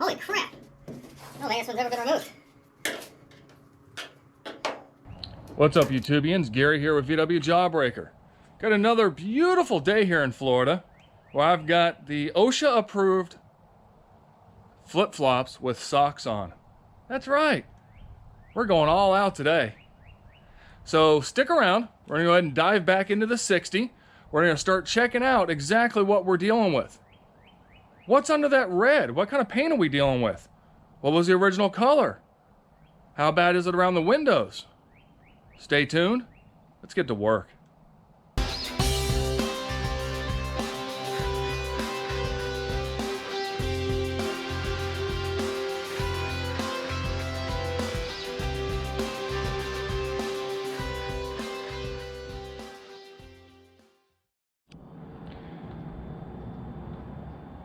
Holy crap! I don't think this one's ever been removed. What's up, YouTubians? Gary here with VW Jawbreaker. Got another beautiful day here in Florida where I've got the OSHA approved flip-flops with socks on. That's right. We're going all out today. So stick around. We're gonna go ahead and dive back into the 60. We're gonna start checking out exactly what we're dealing with. What's under that red? What kind of paint are we dealing with? What was the original color? How bad is it around the windows? Stay tuned. Let's get to work.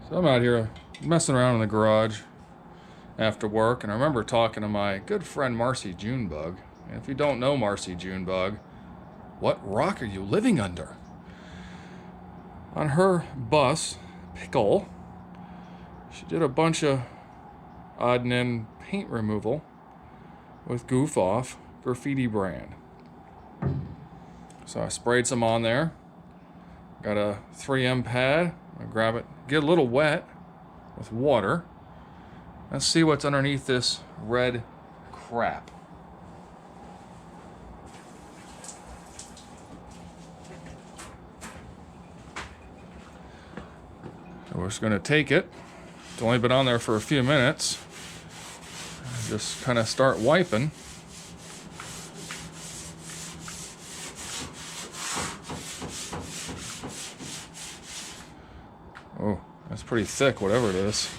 So I'm out here messing around in the garage after work, and I remember talking to my good friend Marcy Junebug. And if you don't know Marcy Junebug, what rock are you living under? On her bus, Pickle, she did a bunch of odd and end paint removal with Goof Off Graffiti brand. So I sprayed some on there. Got a 3M pad. I grab it, get a little wet with water. Let's see what's underneath this red crap. So we're just gonna take it. It's only been on there for a few minutes. Just kind of start wiping. Oh, that's pretty thick, whatever it is.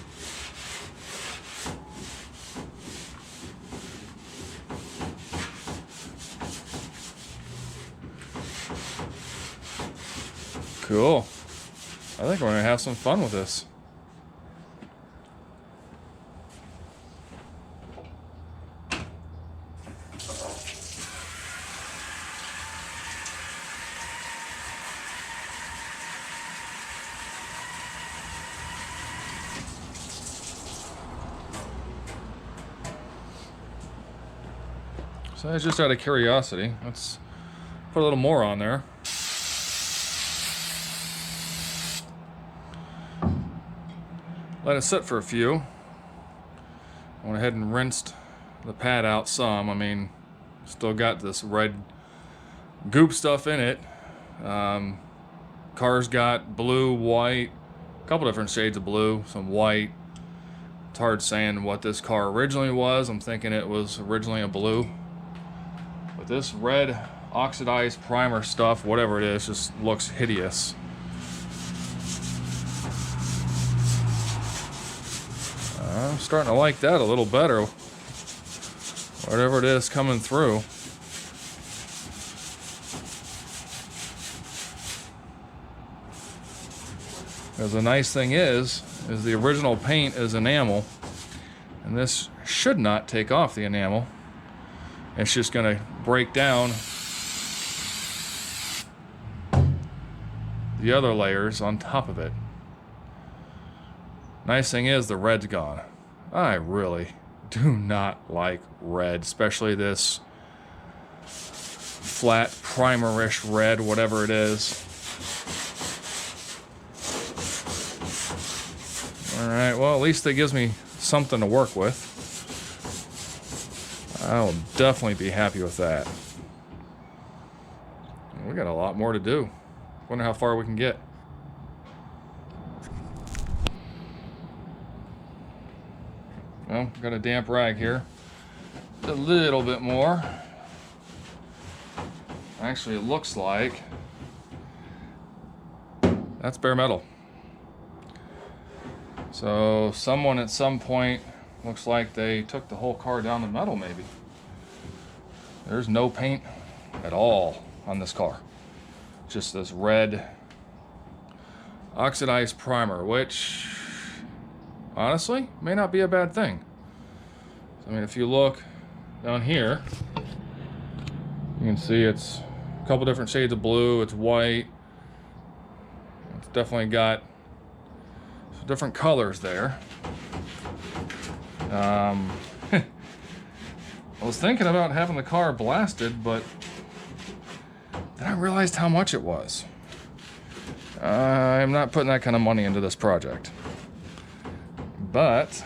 Cool. I think we're gonna have some fun with this. So it's just out of curiosity. Let's put a little more on there. Let it sit for a few. I went ahead and rinsed the pad out some. I mean, still got this red goop stuff in it. Car's got blue, white, a couple different shades of blue, some white. It's hard saying what this car originally was. I'm thinking it was originally a blue. But this red oxidized primer stuff, whatever it is, just looks hideous. I'm starting to like that a little better. Whatever it is coming through. Because the nice thing is the original paint is enamel. And this should not take off the enamel. It's just going to break down the other layers on top of it. Nice thing is the red's gone. I really do not like red, especially this flat primerish red, whatever it is. Alright, well at least it gives me something to work with. I will definitely be happy with that. We got a lot more to do. Wonder how far we can get. Well, got a damp rag here. A little bit more. Actually, it looks like that's bare metal. So someone at some point, looks like they took the whole car down to metal maybe. There's no paint at all on this car. Just this red oxidized primer, which honestly may not be a bad thing. So, I mean, if you look down here, you can see it's a couple different shades of blue, it's white. It's definitely got some different colors there. I was thinking about having the car blasted, but then I realized how much it was. I'm not putting that kind of money into this project. But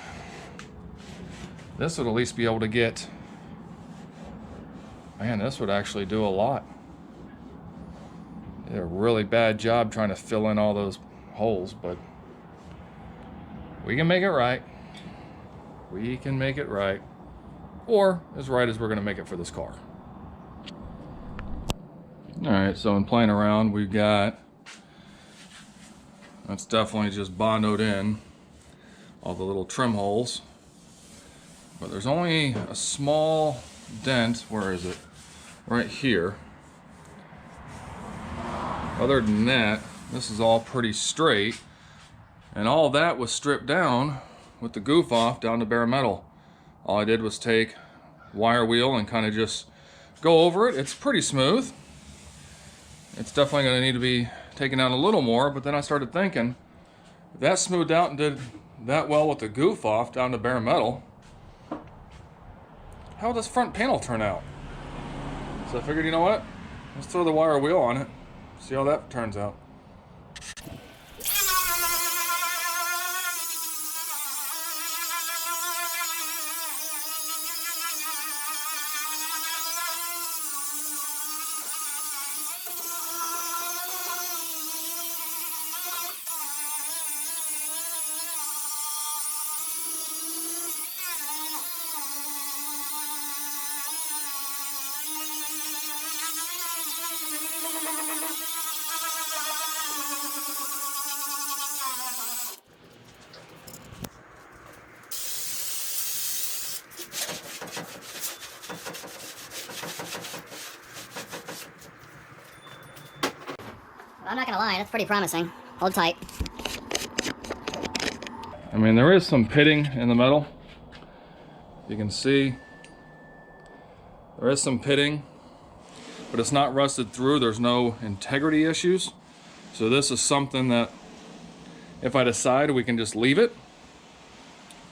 this would at least be able to get... Man, this would actually do a lot. Did a really bad job trying to fill in all those holes, but we can make it right. We can make it right. Or as right as we're going to make it for this car. Alright, so in playing around, we've got... That's definitely just bondoed in all the little trim holes. But there's only a small dent, where is it? Right here. Other than that, this is all pretty straight. And all that was stripped down with the goof off down to bare metal. All I did was take wire wheel and kind of just go over it. It's pretty smooth. It's definitely going to need to be taken out a little more, but then I started thinking, if that smoothed out and did that well with the goof off down to bare metal, how would this front panel turn out? So I figured, you know what? Let's throw the wire wheel on it, see how that turns out. I'm not gonna lie, that's pretty promising. Hold tight. I mean, there is some pitting in the metal. You can see there is some pitting, but it's not rusted through. There's no integrity issues. So this is something that if I decide, we can just leave it,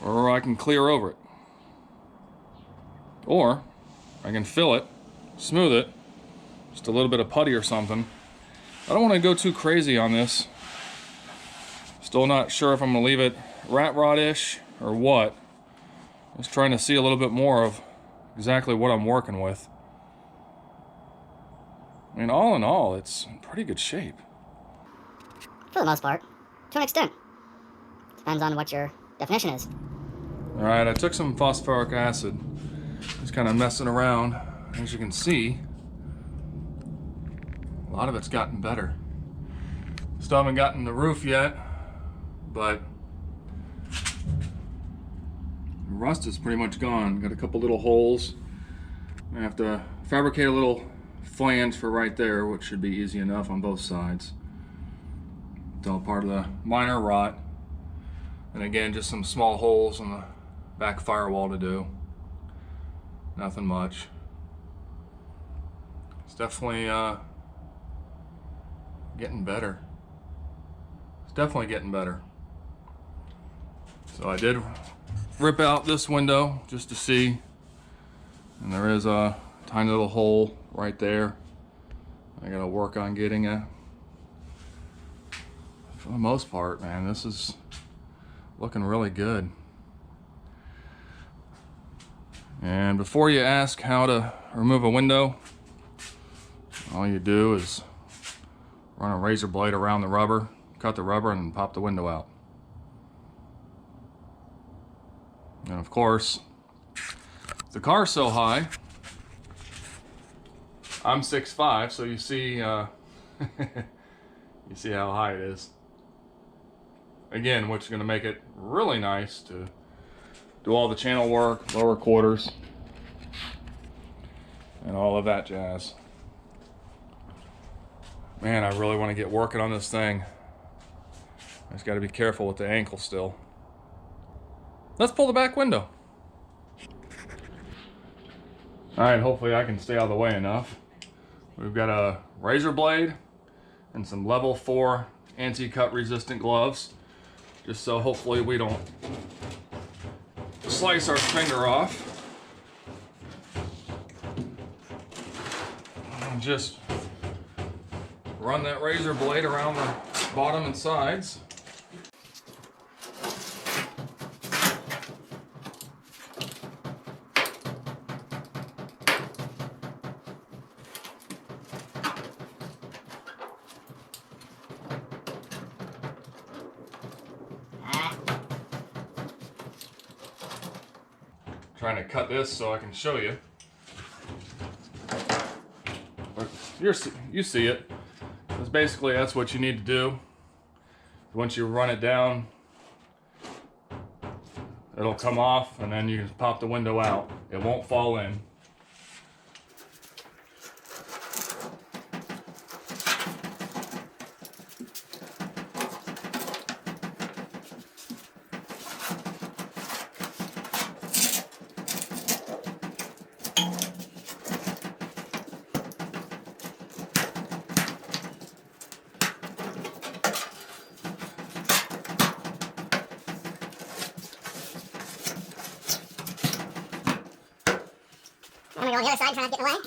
or I can clear over it. Or I can fill it, smooth it, just a little bit of putty or something. I don't want to go too crazy on this. Still not sure if I'm going to leave it rat rod-ish or what. Just trying to see a little bit more of exactly what I'm working with. I mean, all in all, it's in pretty good shape. For the most part. To an extent. Depends on what your definition is. Alright, I took some phosphoric acid. Just kind of messing around. As you can see, a lot of it's gotten better. Still haven't gotten the roof yet, but the rust is pretty much gone. Got a couple little holes. I have to fabricate a little flange for right there, which should be easy enough on both sides. It's all part of the minor rot. And again, just some small holes in the back firewall to do. Nothing much. It's definitely getting better. It's definitely getting better. So I did rip out this window just to see, and there is a tiny little hole right there. I gotta work on getting it. For the most part, man, this is looking really good. And before you ask how to remove a window, all you do is run a razor blade around the rubber, cut the rubber, and pop the window out. And of course, the car's so high, I'm 6'5", so you see you see how high it is. Again, which is going to make it really nice to do all the channel work, lower quarters, and all of that jazz. Man, I really want to get working on this thing. I just got to be careful with the ankle still. Let's pull the back window. Alright, hopefully I can stay out of the way enough. We've got a razor blade and some level 4 anti-cut resistant gloves, just so hopefully we don't slice our finger off. And just run that razor blade around the bottom and sides. Trying to cut this so I can show you. But you see it. Because basically that's what you need to do. Once you run it down, it'll come off and then you can pop the window out. It won't fall in. I'm gonna go on the other side, try not to get in the way.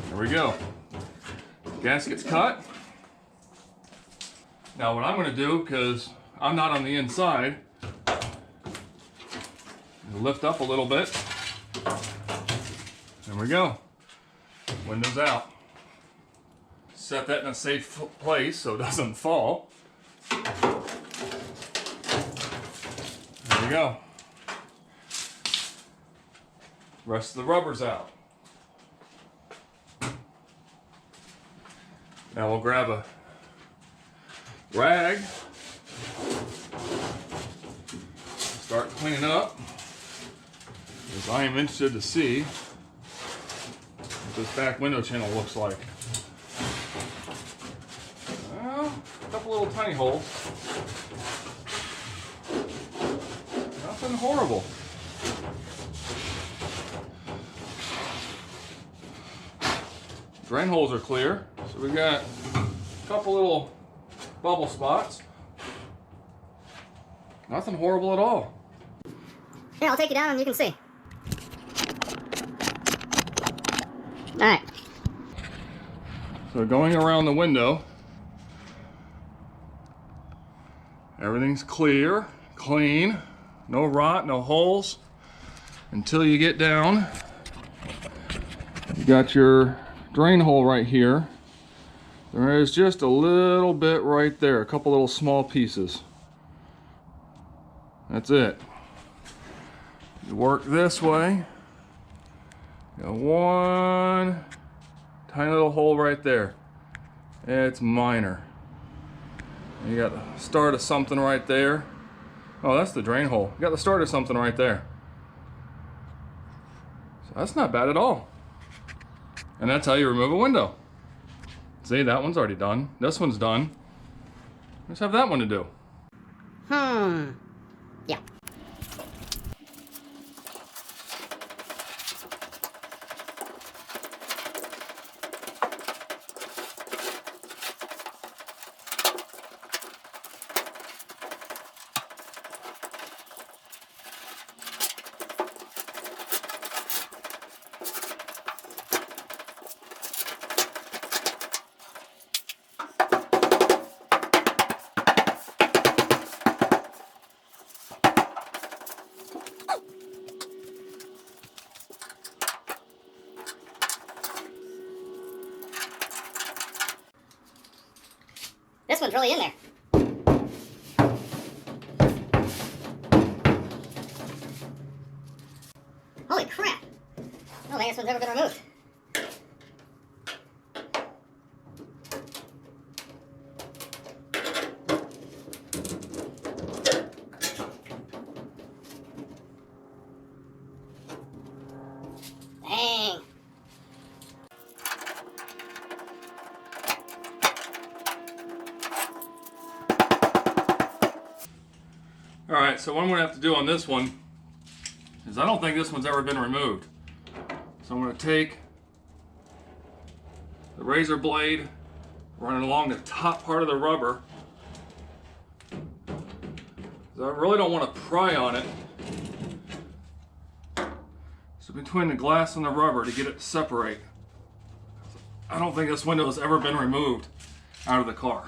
There we go. Gasket's cut. Now what I'm going to do, because I'm not on the inside, lift up a little bit. There we go. Windows out. Set that in a safe place so it doesn't fall. There we go. Rest of the rubber's out. Now we'll grab a rag, start cleaning up, because I am interested to see what this back window channel looks like. Well, a couple little tiny holes. Nothing horrible. Drain holes are clear, so we got a couple little bubble spots. Nothing horrible at all. Here, I'll take you down and you can see. Alright. So going around the window, everything's clear, clean, no rot, no holes. Until you get down, you got your drain hole right here. There is just a little bit right there, a couple little small pieces. That's it. You work this way. You got one tiny little hole right there. It's minor. You got the start of something right there. Oh, that's the drain hole. You got the start of something right there. So that's not bad at all. And that's how you remove a window. See, that one's already done. This one's done. Let's have that one to do. Yeah. This one's really in there. Holy crap! I don't think this one's ever been removed. Dang. Alright, so what I'm going to have to do on this one is I don't think this one's ever been removed. So I'm going to take the razor blade, running along the top part of the rubber. So I really don't want to pry on it. So between the glass and the rubber to get it to separate. I don't think this window has ever been removed out of the car.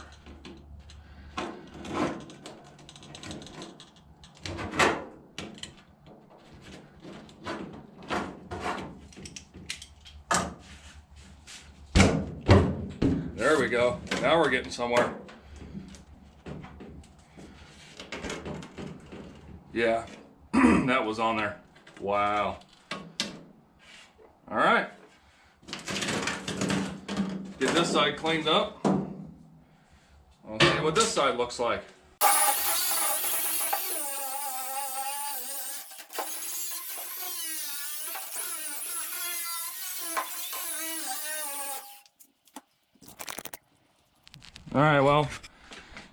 There we go. Now we're getting somewhere. Yeah, that was on there. Wow. All right. Get this side cleaned up. I'll see what this side looks like. All right, well,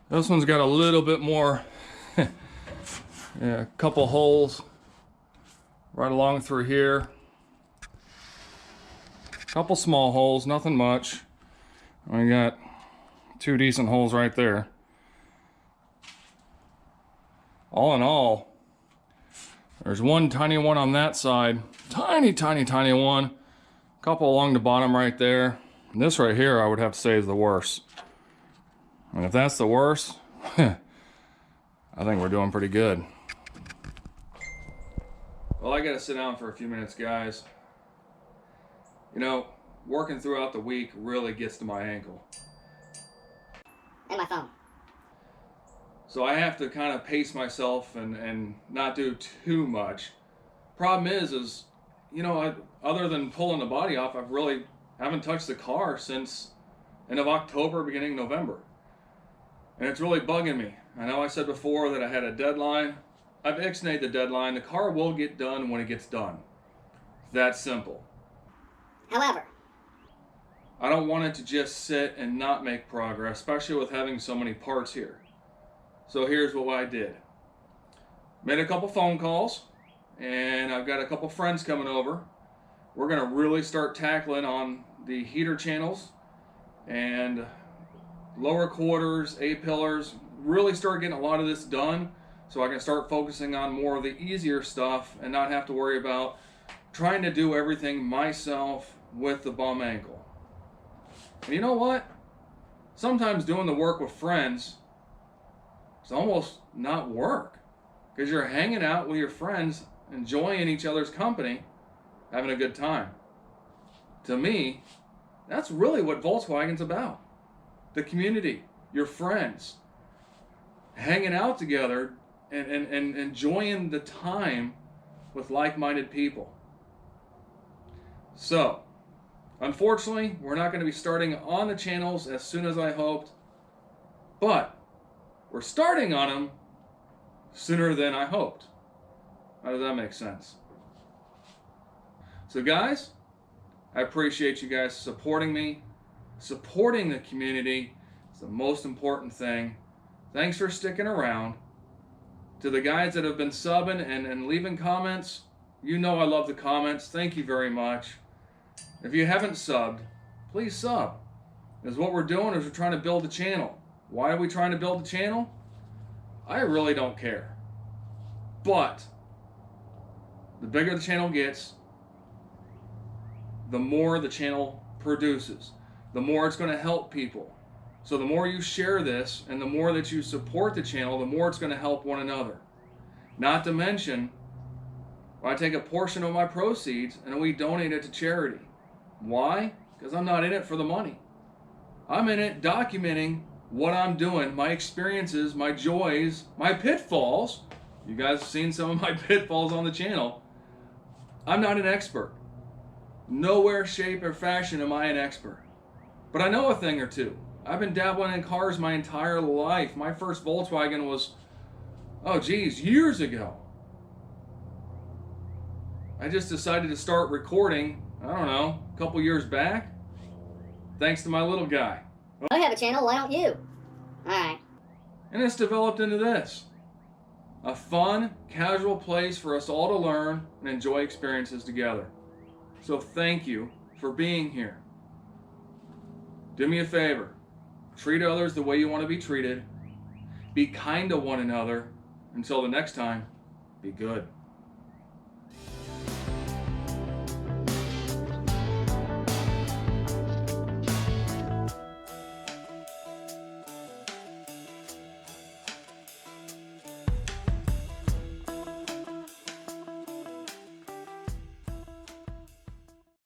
this one's got a little bit more, yeah, a couple holes right along through here. Couple small holes, nothing much. We got 2 decent holes right there. All in all, there's 1 tiny one on that side. Tiny, tiny, tiny one. Couple along the bottom right there. And this right here, I would have to say is the worst. And if that's the worst, I think we're doing pretty good. Well, I gotta sit down for a few minutes, guys. You know, working throughout the week really gets to my ankle. And my phone. So I have to kind of pace myself and not do too much. Problem is, you know, other than pulling the body off, I really haven't touched the car since end of October, beginning of November. And it's really bugging me. I know I said before that I had a deadline. I've ixnayed the deadline. The car will get done when it gets done. That simple. However, I don't want it to just sit and not make progress, especially with having so many parts here. So here's what I did. Made a couple phone calls, and I've got a couple friends coming over. We're gonna really start tackling on the heater channels and lower quarters, A-pillars, really start getting a lot of this done so I can start focusing on more of the easier stuff and not have to worry about trying to do everything myself with the bum ankle. And you know what? Sometimes doing the work with friends is almost not work, because you're hanging out with your friends, enjoying each other's company, having a good time. To me, that's really what Volkswagen's about. The community, your friends, hanging out together and enjoying the time with like-minded people. So, unfortunately, we're not going to be starting on the channels as soon as I hoped, but we're starting on them sooner than I hoped. How does that make sense? So guys, I appreciate you guys supporting me. Supporting the community is the most important thing. Thanks for sticking around. To the guys that have been subbing and leaving comments, you know I love the comments. Thank you very much. If you haven't subbed, please sub. Because what we're doing is we're trying to build a channel. Why are we trying to build a channel? I really don't care. But the bigger the channel gets, the more the channel produces. The more it's going to help people. So the more you share this and the more that you support the channel, the more it's going to help one another. Not to mention, I take a portion of my proceeds and we donate it to charity. Why? Because I'm not in it for the money. I'm in it documenting what I'm doing, my experiences, my joys, my pitfalls. You guys have seen some of my pitfalls on the channel. I'm not an expert. Nowhere, shape, or fashion am I an expert. But I know a thing or two. I've been dabbling in cars my entire life. My first Volkswagen was, oh geez, years ago. I just decided to start recording, I don't know, a couple years back. Thanks to my little guy. I have a channel, why don't you? Alright. And it's developed into this. A fun, casual place for us all to learn and enjoy experiences together. So thank you for being here. Do me a favor. Treat others the way you want to be treated. Be kind to one another. Until the next time, be good.